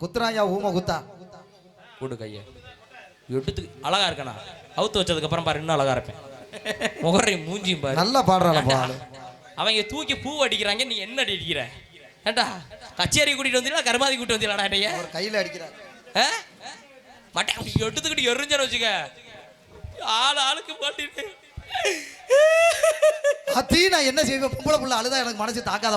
குத்துறாயா ஊம குத்தா கூடு கைய எடுத்து அழகா இருக்கனா அவுத்து வச்சதுக்கு அப்புறம் பாரு இன்னும் அழகா இருப்பேன் முகரை மூஞ்சியும் பாரு நல்லா பாடுறாளப்பா அவங்க தூக்கி பூ அடிக்கிறாங்க நீ என்ன அடிக்கிற ஏண்டா கச்சேரி கூட்டிட்டு வந்தீங்களா கருமாதி கூட்டிட்டு வந்தீங்களாடா என்னைய ஒரு கையில அடிக்கிறார் மட்டை எடுத்துக்கிட்டு எரிஞ்சன்னு வச்சுக்க ஆளுக்கு போட்டு அத்தி நான் என்ன செய்வேன் பொம்பளை புள்ள அழுதா எனக்கு மனசு தாக்காத